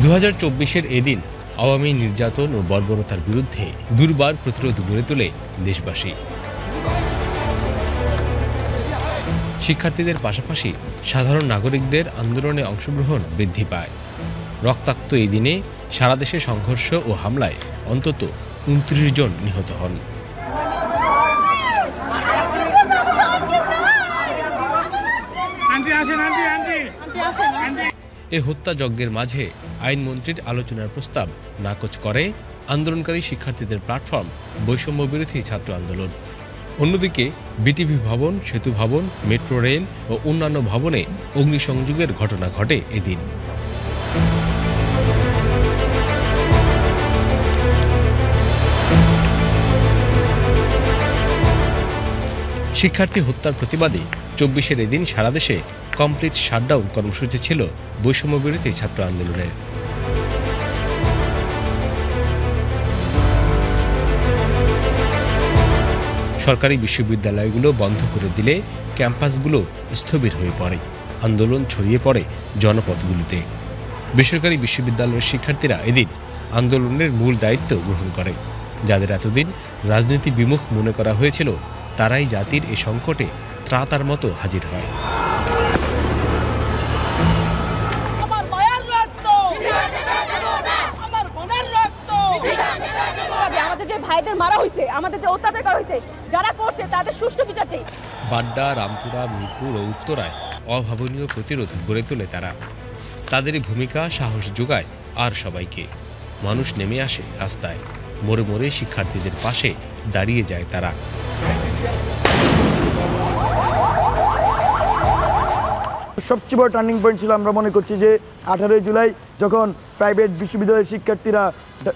2024-এর এদিন আওয়ামী নির্যাতন ও বর্বরতার বিরুদ্ধে দুর্বার প্রতিরোধ গড়ে তোলে দেশবাসী। শিক্ষার্থীদের পাশাপাশি সাধারণ নাগরিকদের আন্দোলনে অংশগ্রহণ বৃদ্ধি পায়। রক্তাক্ত এই দিনে সারা দেশে সংঘর্ষ ও হামলায় অন্তত 29 জন নিহত হন। এ হত্যাযজ্ঞের মাঝে আইনমন্ত্রীর আলোচনার প্রস্তাব নাকচ করে আন্দোলনকারী শিক্ষার্থীদের প্ল্যাটফর্ম বৈষম্য বিরোধী ছাত্র আন্দোলন। অন্যদিকে বিটিভি ভবন, সেতু ভবন, মেট্রো রেল ও অন্যান্য ভবনে অগ্নিসংযোগের ঘটনা ঘটে এদিন। শিক্ষার্থী হত্যার প্রতিবাদে 24-এর এদিন সারা দেশে কমপ্লিট শাটডাউন কর্মসূচি ছিল বৈষম্য বিরোধী ছাত্র আন্দোলনের। সরকারি বিশ্ববিদ্যালয়গুলো বন্ধ করে দিলে ক্যাম্পাসগুলো স্থবির হয়ে পড়ে। আন্দোলন ছড়িয়ে পড়ে জনপথগুলিতে। বেসরকারি বিশ্ববিদ্যালয়ের শিক্ষার্থীরা এদিন আন্দোলনের মূল দায়িত্ব গ্রহণ করে। যাদের এতদিন রাজনীতি বিমুখ মনে করা হয়েছিল, তারাই জাতির এ সংকটে ত্রাতার মতো হাজির হয়। আমাদের যে ভাইদের মারা হয়েছে, আমাদের যে অত্যাচার করা হয়েছে, যারা করছে তাদের সুষ্ঠু বিচার চাই। বাড্ডা, রামপুরা, মিরপুর ও উত্তরায় অভাবনীয় প্রতিরোধ গড়ে তোলে তারা। তাদেরই ভূমিকা সাহস যোগায় আর সবাইকে। মানুষ নেমে আসে রাস্তায়, মোড়ে মোড়ে শিক্ষার্থীদের পাশে দাঁড়িয়ে যায় তারা। সবচেয়ে বড় টার্নিং পয়েন্ট ছিল আমরা মনে করছি যে 18 জুলাই যখন প্রাইভেট বিশ্ববিদ্যালয়ের শিক্ষার্থীরা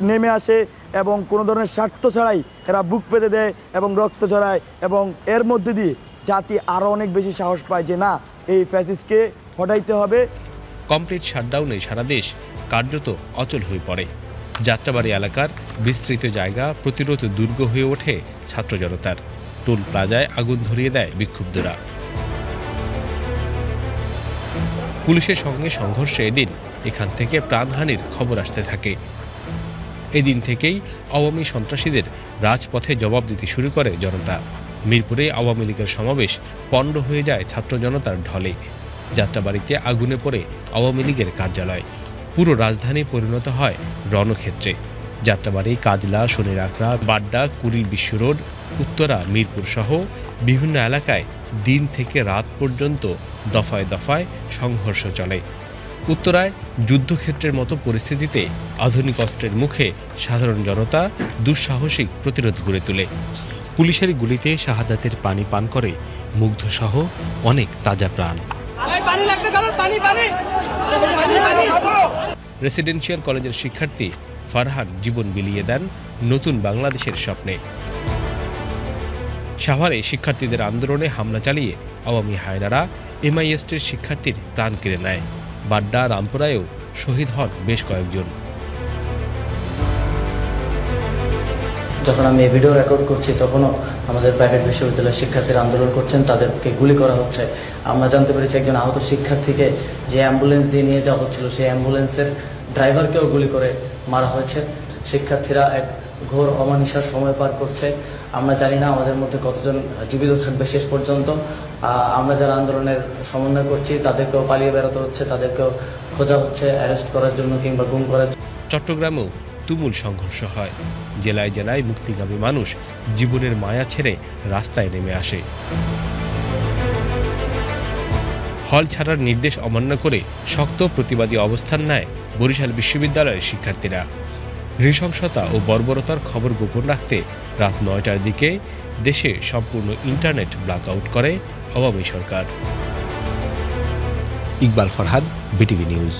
নেমে আসে এবং কোনো ধরনের স্বার্থ ছাড়াই এরা বুক পেতে দেয় এবং রক্ত ঝরায়, এবং এর মধ্যে দিয়ে জাতি আরও অনেক বেশি সাহস পায় যে না, এই ফ্যাসিস্টকে হটাইতে হবে। কমপ্লিট শাটডাউনে সারা দেশ কার্যত অচল হয়ে পড়ে। যাত্রাবাড়ি এলাকার বিস্তৃত জায়গা প্রতিরোধ দুর্গ হয়ে ওঠে ছাত্র জনতার। টোল প্লাজায় আগুন ধরিয়ে দেয় বিক্ষুব্ধরা। পুলিশের সঙ্গে সংঘর্ষে এদিন এখান থেকে প্রাণহানির খবর আসতে থাকে। এদিন থেকেই আওয়ামী সন্ত্রাসীদের রাজপথে জবাব দিতে শুরু করে জনতা। মিরপুরে আওয়ামী লীগের সমাবেশ পণ্ড হয়ে যায় ছাত্র জনতার ঢলে। যাত্রাবাড়িতে আগুনে পড়ে আওয়ামী লীগের কার্যালয়। পুরো রাজধানী পরিণত হয় রণক্ষেত্রে। যাত্রাবাড়ি, কাজলা, শনিরাখড়া, বাড্ডা, কুড়িল বিশ্ব রোড, উত্তরা, মিরপুর সহ বিভিন্ন এলাকায় দিন থেকে রাত পর্যন্ত দফায় দফায় সংঘর্ষ চলে। উত্তরায় যুদ্ধক্ষেত্রের মতো পরিস্থিতিতে আধুনিক অস্ত্রের মুখে সাধারণ জনতা দুঃসাহসিক প্রতিরোধ গড়ে তোলে। পুলিশের গুলিতে শাহাদাতের পানি পান করে মুগ্ধসহ অনেক তাজা প্রাণ। রেসিডেন্সিয়াল কলেজের শিক্ষার্থী ফারহান জীবন বিলিয়ে দেন নতুন বাংলাদেশের স্বপ্নে। সাভারে শিক্ষার্থীদের আন্দোলনে হামলা চালিয়ে আওয়ামী হায়নারা এমআইএসটির শিক্ষার্থীর প্রাণ কেড়ে নেয়। বাড্ডা, রামপুরায়ও শহীদ হন বেশ কয়েকজন। যখন আমি এই ভিডিও রেকর্ড করছি তখনও আমাদের প্রাইভেট বিশ্ববিদ্যালয়ের শিক্ষার্থীরা আন্দোলন করছেন, তাদেরকে গুলি করা হচ্ছে। আমরা জানতে পেরেছি একজন আহত শিক্ষার্থীকে যে অ্যাম্বুলেন্স দিয়ে নিয়ে যাওয়া হচ্ছিল, সেই অ্যাম্বুলেন্সের ড্রাইভারকেও গুলি করে মারা হয়েছে। শিক্ষার্থীরা এক ঘোর অমানিসার সময় পার করছে। আমরা জানি না আমাদের মধ্যে কতজন জীবিত থাকবে শেষ পর্যন্ত। আমরা যারা আন্দোলনের সমন্বয় করছি তাদেরকেও পালিয়ে বেরোতে হচ্ছে, তাদেরকেও খোঁজা হচ্ছে অ্যারেস্ট করার জন্য কিংবা গুম করার জন্য। চট্টগ্রামেও তুমুল সংঘর্ষ হয়। জেলায় জেলায় মুক্তিগামী মানুষ জীবনের মায়া ছেড়ে রাস্তায় নেমে আসে। হল ছাড়ার নির্দেশ অমান্য করে শক্ত প্রতিবাদী অবস্থান নেয় বরিশাল বিশ্ববিদ্যালয়ের শিক্ষার্থীরা। নৃশংসতা ও বর্বরতার খবর গোপন রাখতে রাত 9টার দিকে দেশে সম্পূর্ণ ইন্টারনেট ব্ল্যাকআউট করে আওয়ামী সরকার। Iqbal Farhad, BTV news.